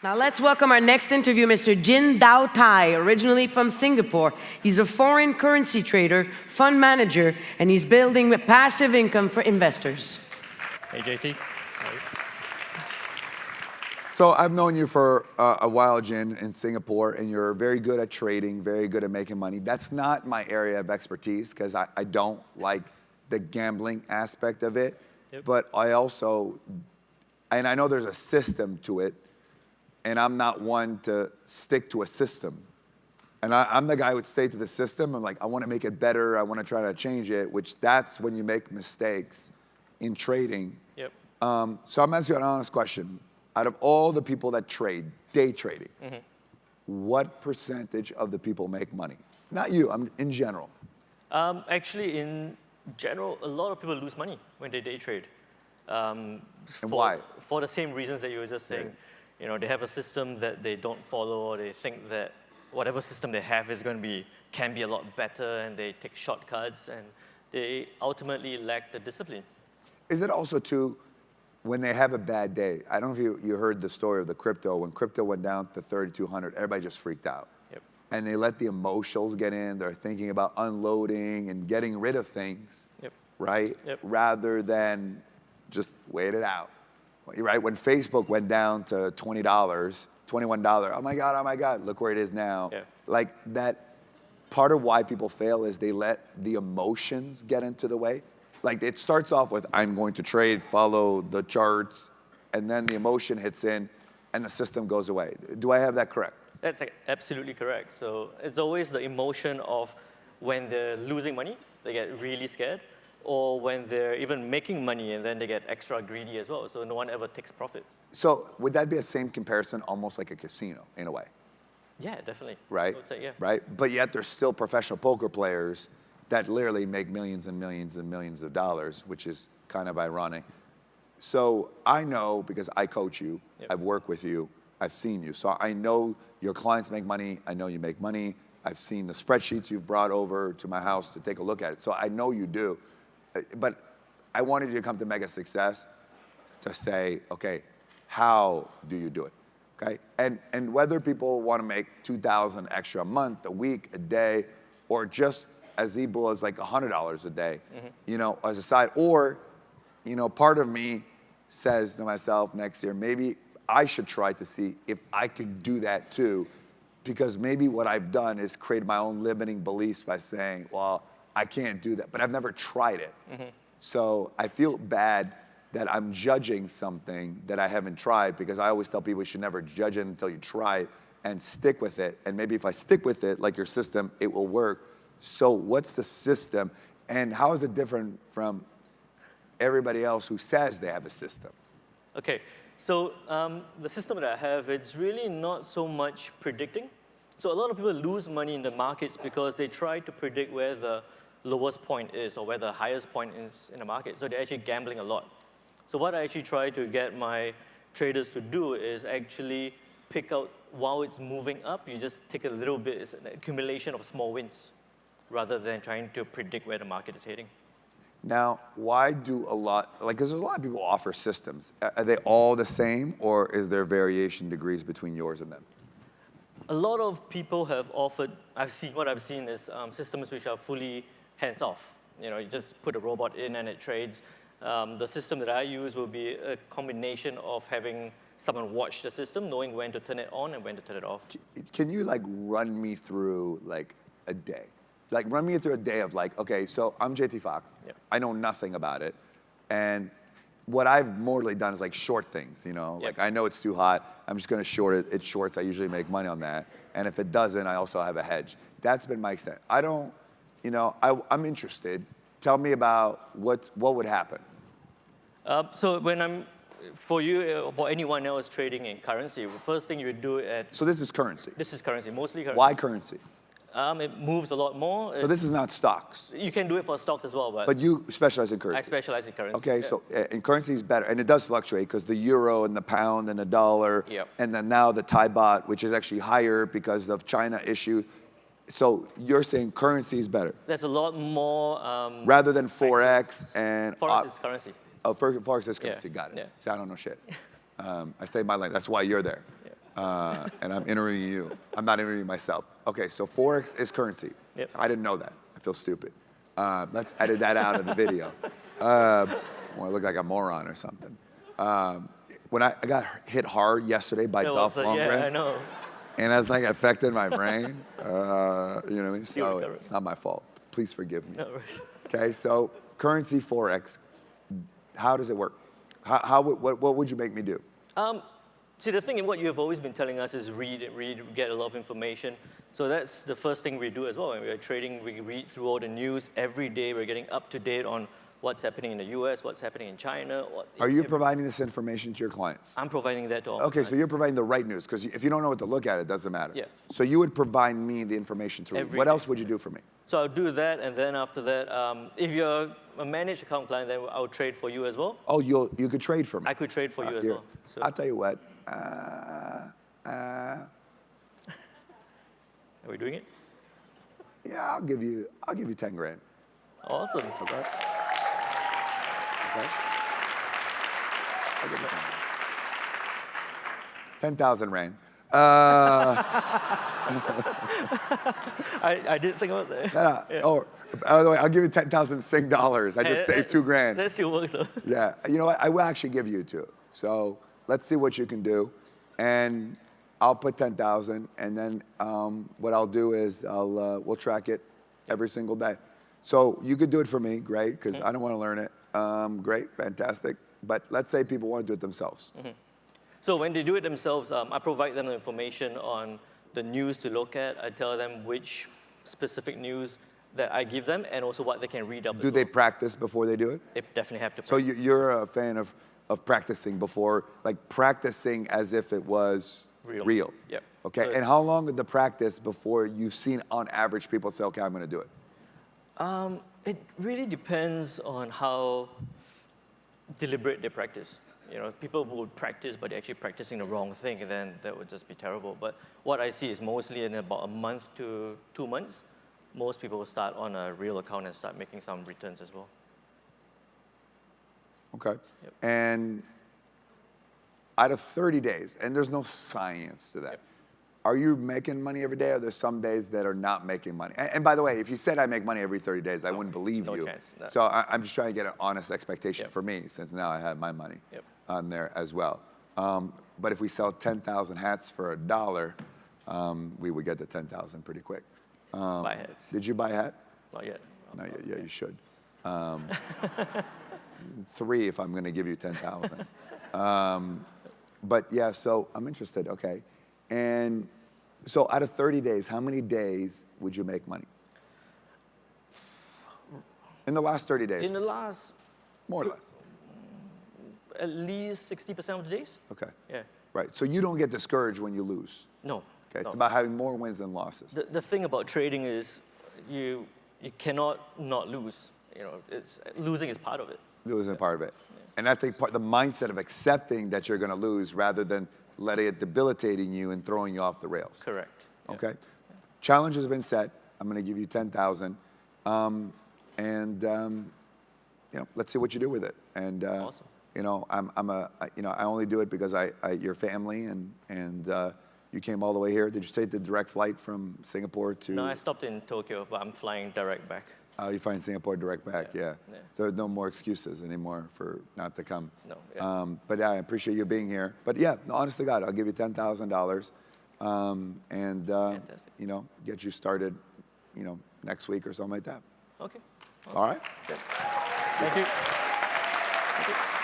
Now let's welcome our next interview, Mr. JinDao Tai, originally from Singapore. He's a foreign currency trader, fund manager, and he's building passive income for investors. Hey, JT. So I've known you for a while, Jin, in Singapore, and you're very good at trading, very good at making money. That's not my area of expertise because I don't like the gambling aspect of it. Yep. But I also, and I know there's a system to it, and I'm not one to stick to a system. And I'm the guy who would stay to the system. I'm like, I want to make it better. I want to try to change it, which that's when you make mistakes in trading. Yep. So I'm asking you an honest question. Out of all the people that trade, day trading, what percentage of the people make money? Not you, I'm in general. Actually, in general, a lot of people lose money when they day trade. And why? For the same reasons that you were just saying. Yeah. You know, they have a system that they don't follow, or they think that whatever system they have is going to can be a lot better, and they take shortcuts, and they ultimately lack the discipline. Is it also too, when they have a bad day, I don't know if you heard the story of the crypto, when crypto went down to 3,200, everybody just freaked out. Yep. And they let the emotions get in, they're thinking about unloading and getting rid of things, Yep. right? Yep. Rather than just wait it out. Right, when Facebook went down to $20, $21, oh my God, look where it is now. Yeah. Like that, part of why people fail is they let the emotions get into the way. Like it starts off with, I'm going to trade, follow the charts, and then the emotion hits in and the system goes away. Do I have that correct? That's absolutely correct. So it's always the emotion of when they're losing money, they get really scared, or when they're even making money and then they get extra greedy as well. So no one ever takes profit. So would that be the same comparison, almost like a casino in a way? Yeah, definitely. Right? I would say, yeah. Right? But yet there's still professional poker players that literally make millions and millions and millions of dollars, which is kind of ironic. So I know, because I coach you, Yep. I've worked with you, I've seen you. So I know your clients make money, I know you make money. I've seen the spreadsheets you've brought over to my house to take a look at it. So I know you do. But I wanted you to come to Mega Success to say, okay, how do you do it? Okay? And whether people want to make $2,000 extra a month, a week, a day, or just as little as like $100 a day, you know, as a side, or, you know, part of me says to myself next year, maybe I should try to see if I could do that too, because maybe what I've done is create my own limiting beliefs by saying, well, I can't do that, but I've never tried it. So I feel bad that I'm judging something that I haven't tried, because I always tell people you should never judge it until you try it and stick with it. And maybe if I stick with it, like your system, it will work. So what's the system, and how is it different from everybody else who says they have a system? Okay, so the system that I have, it's really not so much predicting. So a lot of people lose money in the markets because they try to predict where the lowest point is or where the highest point is in the market. So they're actually gambling a lot. So what I actually try to get my traders to do is actually pick out while it's moving up, you just take a little bit, it's an accumulation of small wins, rather than trying to predict where the market is heading. Now, why do a lot, like, because there's a lot of people offer systems. Are they all the same, or is there variation degrees between yours and them? A lot of people have offered, what I've seen is systems which are fully hands-off. You know, you just put a robot in and it trades. The system that I use will be a combination of having someone watch the system, knowing when to turn it on and when to turn it off. Can you like run me through like a day? Like run me through a day of like, okay, so I'm JT Foxx. Yeah. I know nothing about it. And what I've morally done is like short things, you know? Yeah. Like I know it's too hot, I'm just gonna short it. It shorts, I usually make money on that. And if it doesn't, I also have a hedge. That's been my extent. I don't, you know, I'm interested. Tell me about what would happen. So when for you, for anyone else trading in currency, the first thing you would do So this is currency. This is currency, mostly currency. Why currency? It moves a lot more. So this is not stocks. You can do it for stocks as well, But you specialize in currency. I specialize in currency. Okay, Yeah. so and currency is better, and it does fluctuate because the euro and the pound and the dollar, Yep. and then now the Thai baht, which is actually higher because of China issue. So you're saying currency is better There's a lot more. rather than Forex and Forex is currency. Oh, Forex is currency. Yeah, Got it. yeah. See, I don't know shit. I stay in my lane. That's why you're there. Yeah. and I'm interviewing you. I'm not interviewing myself. Okay, so Forex is currency. Yep. I didn't know that. I feel stupid. Let's edit that out of the video. Or I look like a moron or something. When I got hit hard yesterday by Dolph Lundgren. Yeah, I know. And I think it affected my brain. You know what I mean? So recovered. it's not my fault. Please forgive me. No worries. Okay, so currency Forex, how does it work? What would you make me do? See, the thing in what you have always been telling us is read, get a lot of information. So that's the first thing we do as well. When we are trading, we read through all the news every day. We're getting up to date on what's happening in the US, what's happening in China. Are you providing this information to your clients? I'm providing that to all. Okay, so you're providing the right news, because if you don't know what to look at, it doesn't matter. Yeah. So you would provide me the information to read. Every What day. else would you do for me? So I'll do that, and then after that, if you're a managed account client, then I'll trade for you as well. Oh, you could trade for me. I could trade for you as Here, well. So, I'll tell you what. are we doing it? Yeah, I'll give you 10 grand. Awesome. Okay. Okay. I'll give you 10,000 rand. I did think about that. Yeah. Oh, by the way, I'll give you 10,000 Sing dollars. I just saved 2 grand. That still works though. Yeah, you know what? I will actually give you 2. So let's see what you can do, and I'll put 10,000, and then what I'll do is we'll track it every single day. So you could do it for me, great, because I don't want to learn it. Great, fantastic. But let's say people want to do it themselves. So when they do it themselves, I provide them the information on the news to look at. I tell them which specific news that I give them, and also what they can read up. Do they practice before they do it? They definitely have to practice. So you're a fan of practicing before, like practicing as if it was real. Yep. Okay, So and how long did the practice before you've seen on average people say, okay, I'm going to do it? it really depends on how deliberate they practice. You know, people would practice, but they're actually practicing the wrong thing, and then that would just be terrible. But what I see is mostly in about a month to 2 months, most people will start on a real account and start making some returns as well. Okay. Yep. And out of 30 days, and there's no science to that, Yep. are you making money every day, or there's some days that are not making money? And by the way, if you said I make money every 30 days, I wouldn't believe no you. chance, no. So I'm just trying to get an honest expectation Yep. for me, since now I have my money Yep. on there as well. But if we sell 10,000 hats for $1, we would get to 10,000 pretty quick. Buy hats. Did you buy a hat? Not yet. No, yeah, you should. 3 if I'm going to give you 10,000. But yeah, so I'm interested. Okay, and so out of 30 days, how many days would you make money? In the last 30 days, In the last, more or less. at least 60% of the days. Okay, Yeah. right. So you don't get discouraged when you lose. No. Okay, it's no. about having more wins than losses. The thing about trading is you cannot not lose. You know, losing is part of it. Losing part of it. And I think the mindset of accepting that you're going to lose rather than letting it debilitating you and throwing you off the rails. Correct. Yeah. Okay. Challenge has been set. I'm going to give you 10,000, and you know, let's see what you do with it. And Awesome. you know, I only do it because your family and you came all the way here. Did you take the direct flight from Singapore to? No, I stopped in Tokyo, but I'm flying direct back. You find Singapore direct back, yeah. Yeah. So no more excuses anymore for not to come. No, yeah. But yeah, I appreciate you being here. But yeah, honest to God, I'll give you $10,000, and Fantastic. you know, get you started, you know, next week or something like that. Okay. All right. Good. Thank you. Thank you.